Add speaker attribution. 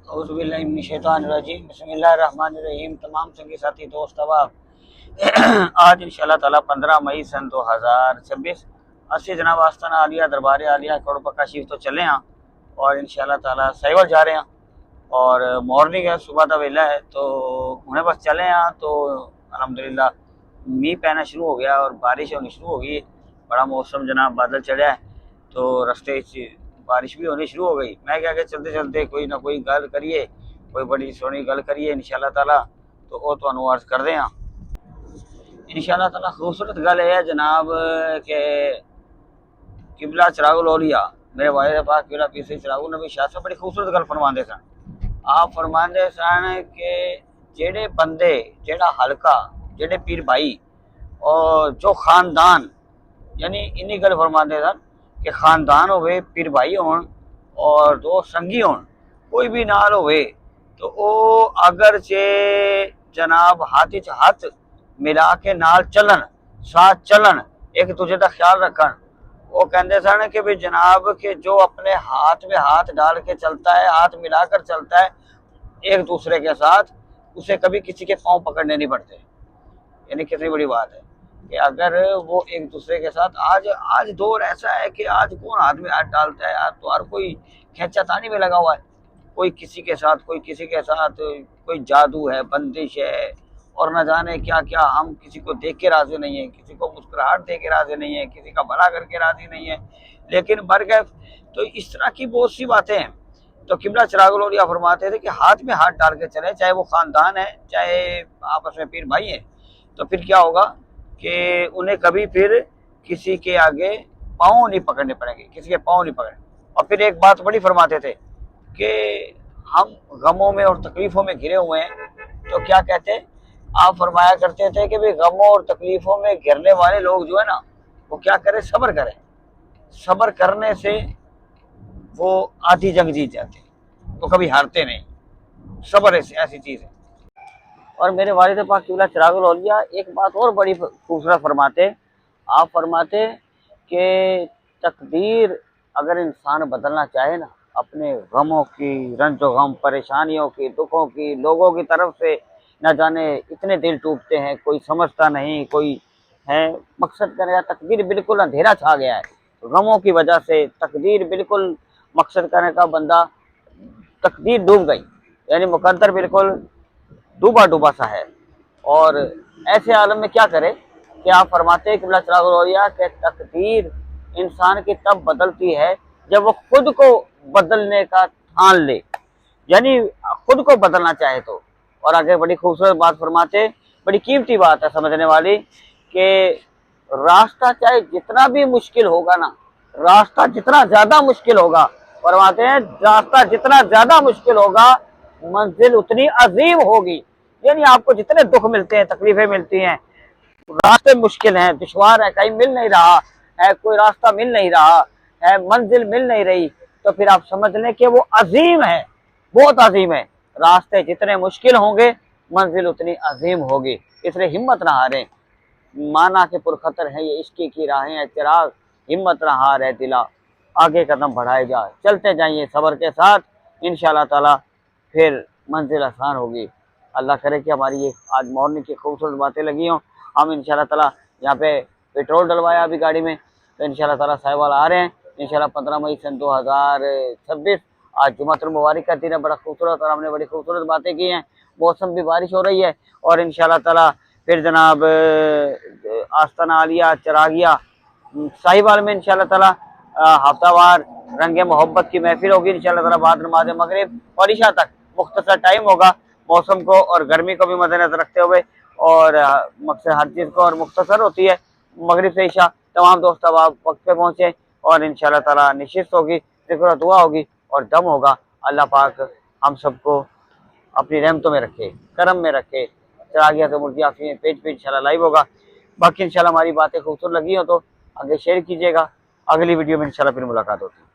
Speaker 1: औज़ुबिल्लाहिमिनश्शैतानिर्रजीम बिस्मिल्लाहिर्रहमानिर्रहीम। तमाम संगी साथी दोस्त अहबाब, आज इंशाअल्लाह ताला 15 मई सन 2026 अस्सी जनाब आस्ताना आलिया दरबार आलिया करोड़ पक्का शीफ तो चले हैं और इंशाअल्लाह ताला साहिवाल जा रहे हैं और मॉर्निंग है, सुबह का वेला है तो हुणे बस चले हैं तो अल्हम्दुलिल्लाह मीह पैना शुरू हो गया और बारिश होनी शुरू हो गई। बड़ा मौसम जनाब बादल चढ़ा है तो रस्ते बारिश भी होनी शुरू हो गई। मैं क्या कि चलते चलते कोई ना कोई गल करिए, कोई बड़ी सोहनी गल करिए इंशाअल्लाह ताला तो वो तुहानू अर्ज कर दें इंशाअल्लाह ताला। खूबसूरत गल है जनाब के किबला चिरागुल औलिया मेरे वालिद पाक किबला पीर सैयद चिरागुल नबी शाह साहब बड़ी खूबसूरत गल फरमाते सन। आप फरमाते सन कि जेड़े बंदे जेड़ा हलका जेड़े पीर भाई और जो खानदान यानी इन्नी गल फरमाते सन कि खानदान होवे पीर भाई होन और दो संगी होन कोई भी नाल होवे तो वो अगर जे जनाब हाथ च हाथ मिला के नाल चलन साथ चलन एक दूसरे का ख्याल रखन। वो कहते सन कि भी जनाब के जो अपने हाथ में हाथ डाल के चलता है, हाथ मिलाकर चलता है एक दूसरे के साथ, उसे कभी किसी के पांव पकड़ने नहीं पड़ते। यानी कितनी बड़ी बात है कि अगर वो एक दूसरे के साथ आज दौर ऐसा है कि आज कौन हाथ में हाथ डालता है, आज तो हर कोई खींचातानी में लगा हुआ है, कोई किसी के साथ कोई किसी के साथ, कोई जादू है, बंदिश है और न जाने क्या क्या। हम किसी को देख के राजी नहीं है, किसी को मुस्कुराहट दे के राजी नहीं है, किसी का भला करके राजी नहीं है, लेकिन बरगैर तो इस तरह की बहुत सी बातें हैं। तो किबला चिरागुल औलिया फरमाते थे कि हाथ में हाथ डाल के चले, चाहे वो खानदान है चाहे आपस में पीर भाई है, तो फिर क्या होगा कि उन्हें कभी फिर किसी के आगे पाँव नहीं पकड़ने पड़ेंगे, किसी के पाँव नहीं पकड़े। और फिर एक बात बड़ी फरमाते थे कि हम गमों में और तकलीफ़ों में घिरे हुए हैं तो क्या कहते हैं, आप फरमाया करते थे कि भाई गमों और तकलीफ़ों में घिरने वाले लोग जो है ना वो क्या करें, सब्र करें। सब्र करने से वो आधी जंग जीत जाते हैं, तो कभी हारते नहीं। सब्र ऐसी चीज़ है। और मेरे वालिद पाक किबला चिरागुल औलिया एक बात और बड़ी खूबसूरत फरमाते, आप फरमाते कि तकदीर अगर इंसान बदलना चाहे ना, अपने गमों की, रंजो गम, परेशानियों की, दुखों की, लोगों की तरफ से न जाने इतने दिल टूटते हैं, कोई समझता नहीं, कोई है मकसद करेगा। तकदीर बिल्कुल अंधेरा छा गया है गमों की वजह से, तकदीर बिल्कुल मकसद करने का बंदा तकदीर डूब गई, यानी मुकद्दर बिल्कुल डूबा डूबा सा है। और ऐसे आलम में क्या करे कि आप फरमाते हैं किबला चिरागुल औलिया कि तकदीर इंसान की तब बदलती है जब वो खुद को बदलने का ठान ले, यानी खुद को बदलना चाहे तो। और आगे बड़ी खूबसूरत बात फरमाते, बड़ी कीमती बात है समझने वाली, कि रास्ता चाहे जितना भी मुश्किल होगा ना, रास्ता जितना ज्यादा मुश्किल होगा, फरमाते हैं रास्ता जितना ज्यादा मुश्किल होगा मंजिल उतनी अजीम होगी। यानी आपको जितने दुख मिलते हैं, तकलीफें मिलती हैं, रास्ते मुश्किल हैं, दुश्वार है, कहीं मिल नहीं रहा है, कोई रास्ता मिल नहीं रहा है, मंजिल मिल नहीं रही, तो फिर आप समझ लें कि वो अजीम है, बहुत अजीम है। रास्ते जितने मुश्किल होंगे मंजिल उतनी अजीम होगी, इसलिए हिम्मत ना हारें। माना के पुरखतर है ये इश्क की राहें है चिराग, हिम्मत ना हारे दिला, आगे कदम बढ़ाए जा, चलते जाइए सब्र के साथ, इंशाअल्लाह ताला फिर मंजिल आसान होगी। अल्लाह करे कि हमारी ये आज मॉर्निंग की खूबसूरत बातें लगी हों। हम इंशाअल्लाह ताला यहाँ पे पेट्रोल डलवाया अभी गाड़ी में, तो इंशाअल्लाह ताला साहिवाल आ रहे हैं इंशाअल्लाह 15 मई सन 2026। आज जुमातुल मुबारक का दिन है, बड़ा खूबसूरत, और हमने बड़ी खूबसूरत बातें की हैं। मौसम भी बारिश हो रही है और इंशाअल्लाह ताला फिर जनाब आस्ताना आलिया चरागिया साहिवाल में इंशाअल्लाह ताला हफ्तावार रंगे मोहब्बत की महफिल होगी इंशाअल्लाह ताला बाद नमाज मगरिब और इशा तक मुख्तसर टाइम होगा। मौसम को और गर्मी को भी मद्देनजर रखते हुए, और मकसद हर चीज़ को और मुख्तसर होती है मगरिब से इशा। तमाम दोस्त अब आप वक्त पे पहुँचे और इंशाअल्लाह ताला निशिस्त होगी, ज़िक्र दुआ होगी और दम होगा। अल्लाह पाक हम सबको अपनी रहमतों में रखे, करम में रखे। चरागिया से मुर्गी आफी में पेज इंशाल्लाह लाइव होगा। बाकी इंशाल्लाह हमारी बातें खूबसूरत लगी हो तो आगे शेयर कीजिएगा। अगली वीडियो में इंशाल्लाह फिर मुलाकात होती है।